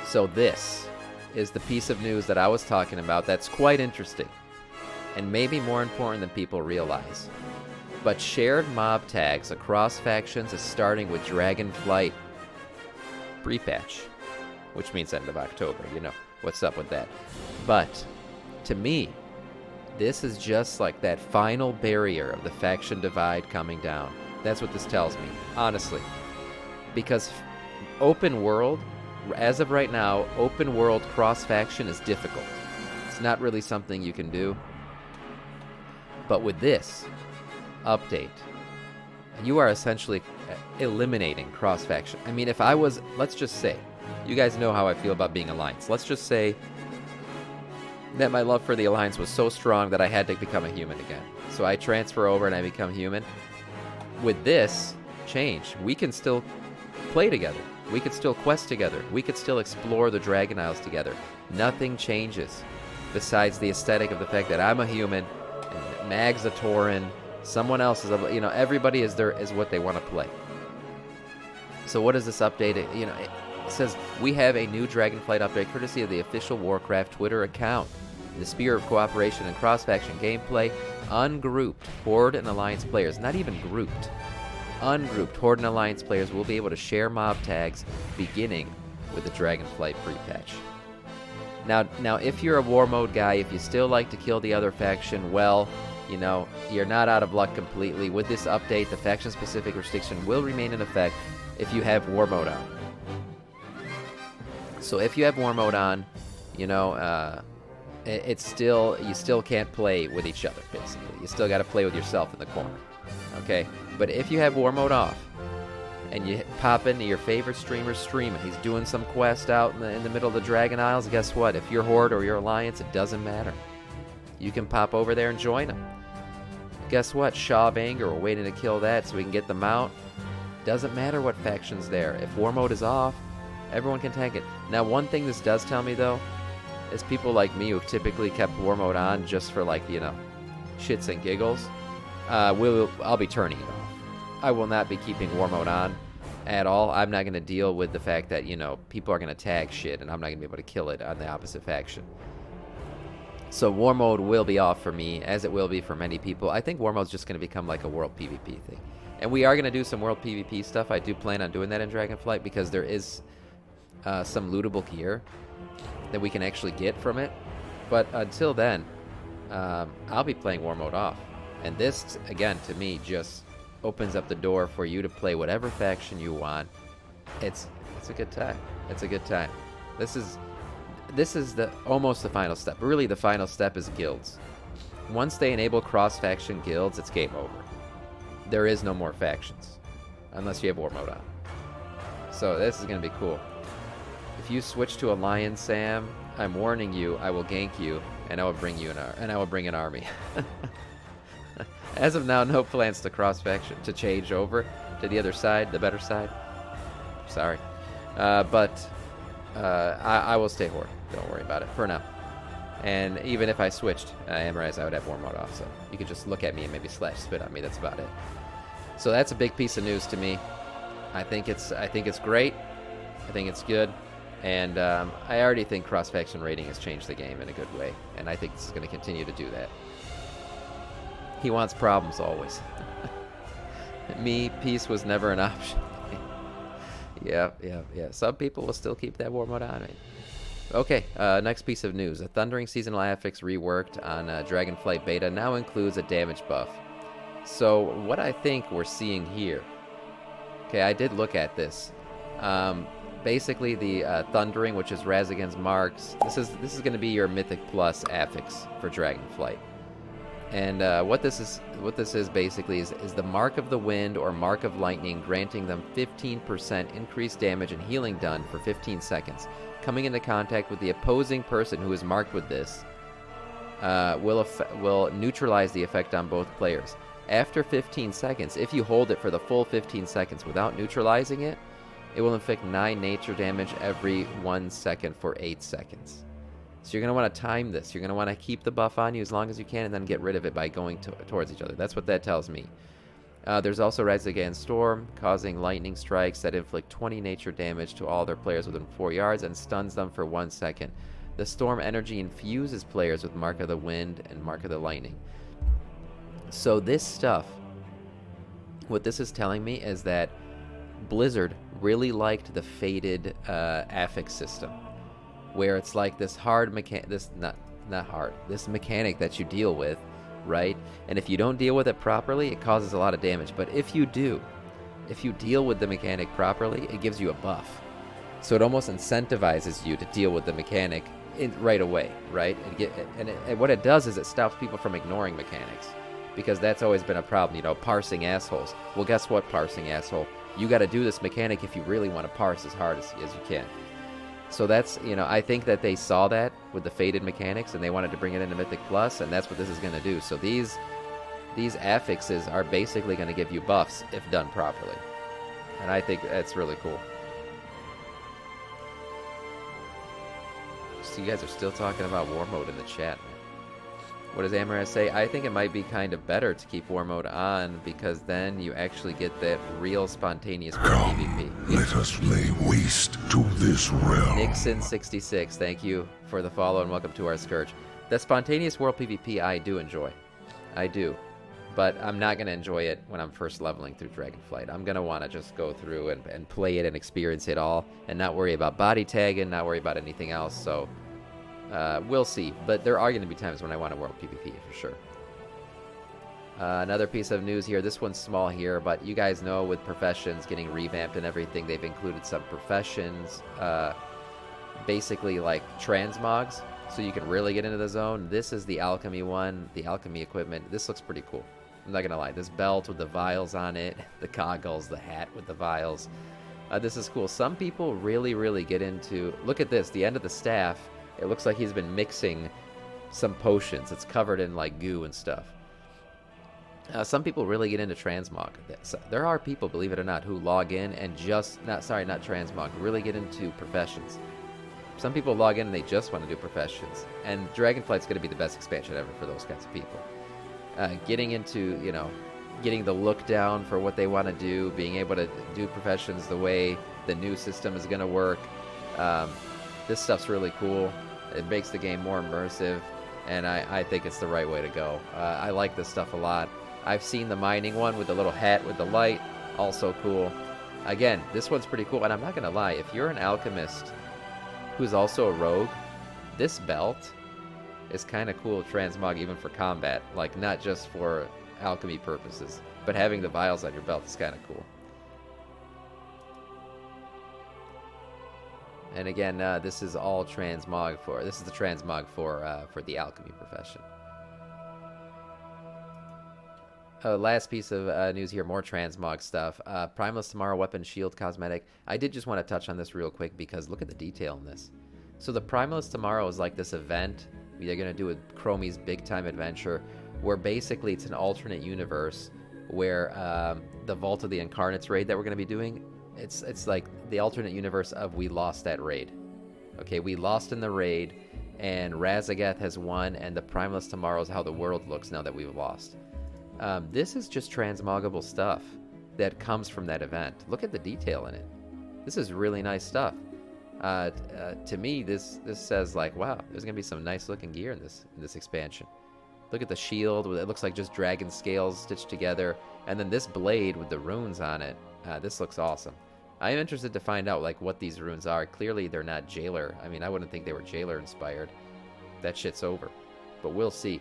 So this is the piece of news that I was talking about that's quite interesting, and maybe more important than people realize. But shared mob tags across factions is starting with Dragonflight pre-patch, which means end of October. You know, what's up with that? But to me, this is just like that final barrier of the faction divide coming down. That's what this tells me, honestly. Because open world, as of right now, open world cross-faction is difficult. It's not really something you can do. But with this update, you are essentially eliminating cross-faction. I mean, if I was, let's just say, you guys know how I feel about being Alliance. Let's just say that my love for the Alliance was so strong that I had to become a human again. So I transfer over and I become human. With this change, we can still play together. We could still quest together. We could still explore the Dragon Isles together. Nothing changes besides the aesthetic of the fact that I'm a human and Mag's a Tauren. Someone else is, you know, everybody is there is what they want to play. So what is this update? You know, it says we have a new Dragonflight update courtesy of the official Warcraft Twitter account. In the spirit of cooperation and cross-faction gameplay, ungrouped Horde and Alliance players, not even grouped, ungrouped Horde and Alliance players will be able to share mob tags beginning with the Dragonflight pre-patch. Now, if you're a war mode guy, if you still like to kill the other faction, well, you know, you're not out of luck completely. With this update, the faction-specific restriction will remain in effect if you have war mode on. So if you have war mode on, you know, it's still, you still can't play with each other, basically. You still got to play with yourself in the corner, okay? But if you have war mode off, and you pop into your favorite streamer's stream, and he's doing some quest out in the middle of the Dragon Isles, guess what? If you're Horde or you're Alliance, it doesn't matter. You can pop over there and join him. Guess what? Shaw of Anger, we're waiting to kill that so we can get them out. Doesn't matter what faction's there. If war mode is off, everyone can tank it. Now, one thing this does tell me, though, is people like me who've typically kept war mode on just for, like, you know, shits and giggles, I'll be turning it off. I will not be keeping war mode on at all. I'm not going to deal with the fact that, you know, people are going to tag shit and I'm not going to be able to kill it on the opposite faction. So war mode will be off for me, as it will be for many people. I think war mode's just going to become like a world PvP thing. And we are going to do some world PvP stuff. I do plan on doing that in Dragonflight because there is some lootable gear that we can actually get from it. But until then, I'll be playing war mode off. And this, again, to me, just opens up the door for you to play whatever faction you want. It's a good time. It's a good time. This is the almost the final step. Really, the final step is guilds. Once they enable cross-faction guilds, it's game over. There is no more factions unless you have war mode on. So this is going to be cool. If you switch to Alliance, Sam, I'm warning you, I will gank you, and I will bring you an army. As of now, no plans to cross-faction, to change over to the other side, the better side. Sorry. But I will stay Horde. Don't worry about it for now. And even if I switched Amorize, I would have war mode off, so you could just look at me and maybe slash spit on me. That's about it. So that's a big piece of news to me. I think it's great. I think it's good. And I already think cross-faction rating has changed the game in a good way, and I think this is going to continue to do that. He wants problems always. Me, peace was never an option. Yeah. Some people will still keep that war mode on. Right? Okay, next piece of news. A Thundering Seasonal Affix reworked on Dragonflight Beta now includes a damage buff. So what I think we're seeing here... Okay, I did look at this. Basically, the Thundering, which is Raz against Marks, this is going to be your Mythic Plus affix for Dragonflight. And what this is basically is the Mark of the Wind or Mark of Lightning, granting them 15% increased damage and healing done for 15 seconds. Coming into contact with the opposing person who is marked with this will neutralize the effect on both players. After 15 seconds, if you hold it for the full 15 seconds without neutralizing it, it will inflict 9 nature damage every 1 second for 8 seconds. So you're going to want to time this. You're going to want to keep the buff on you as long as you can and then get rid of it by going towards each other. That's what that tells me. There's also Rise Again Storm, causing lightning strikes that inflict 20 nature damage to all their players within 4 yards and stuns them for 1 second. The storm energy infuses players with Mark of the Wind and Mark of the Lightning. So this stuff, what this is telling me is that Blizzard really liked the faded affix system, where it's like this hard this mechanic that you deal with, right? And if you don't deal with it properly, it causes a lot of damage. But if you deal with the mechanic properly, it gives you a buff. So it almost incentivizes you to deal with the mechanic right away, right? And what it does is it stops people from ignoring mechanics, because that's always been a problem, you know, parsing assholes. Well, guess what, parsing asshole? You got to do this mechanic if you really want to parse as hard as you can. So that's, you know, I think that they saw that with the faded mechanics and they wanted to bring it into Mythic Plus, and that's what this is going to do. So these affixes are basically going to give you buffs if done properly. And I think that's really cool. So you guys are still talking about war mode in the chat, man. What does Amaranth say? I think it might be kind of better to keep war mode on, because then you actually get that real spontaneous PvP. Let us lay waste to this realm. Nixon66, thank you for the follow and welcome to our Scourge. The spontaneous world PvP I do enjoy. I do. But I'm not going to enjoy it when I'm first leveling through Dragonflight. I'm going to want to just go through and play it and experience it all and not worry about body tagging, not worry about anything else. So we'll see. But there are going to be times when I want a world PvP for sure. Another piece of news here. This one's small here, but you guys know with professions getting revamped and everything, they've included some professions, basically like transmogs, so you can really get into the zone. This is the alchemy one, the alchemy equipment. This looks pretty cool. I'm not gonna lie. This belt with the vials on it, the goggles, the hat with the vials. This is cool. Some people really get into. Look at this. The end of the staff. It looks like he's been mixing some potions. It's covered in like goo and stuff. Some people really get into transmog. There are people, believe it or not, who log in and just not transmog. Really get into professions. Some people log in and they just want to do professions. And Dragonflight's going to be the best expansion ever for those kinds of people. Getting into, you know, getting the look down for what they want to do, being able to do professions the way the new system is going to work. This stuff's really cool. It makes the game more immersive, and I think it's the right way to go. I like this stuff a lot. I've seen the mining one with the little hat with the light, also cool. Again, this one's pretty cool, and I'm not going to lie, if you're an alchemist who's also a rogue, this belt is kind of cool transmog even for combat, like not just for alchemy purposes, but having the vials on your belt is kind of cool. And again, this is all transmog for. This is the transmog for the alchemy profession. Last piece of news here, more transmog stuff. Primeless Tomorrow weapon shield cosmetic. I did just want to touch on this real quick because look at the detail in this. So the Primeless Tomorrow is like this event they're going to do with Chromie's Big Time Adventure, where basically it's an alternate universe where the Vault of the Incarnates raid that we're going to be doing, it's like the alternate universe of we lost that raid. Okay, we lost in the raid, and Razagath has won, and the Primeless Tomorrow is how the world looks now that we've lost. This is just transmoggable stuff that comes from that event. Look at the detail in it. This is really nice stuff. To me, this says like, wow, there's gonna be some nice looking gear in this expansion. Look at the shield. It looks like just dragon scales stitched together, and then this blade with the runes on it. This looks awesome. I am interested to find out like what these runes are. Clearly, they're not Jailer. I mean, I wouldn't think they were Jailer inspired. That shit's over, but we'll see.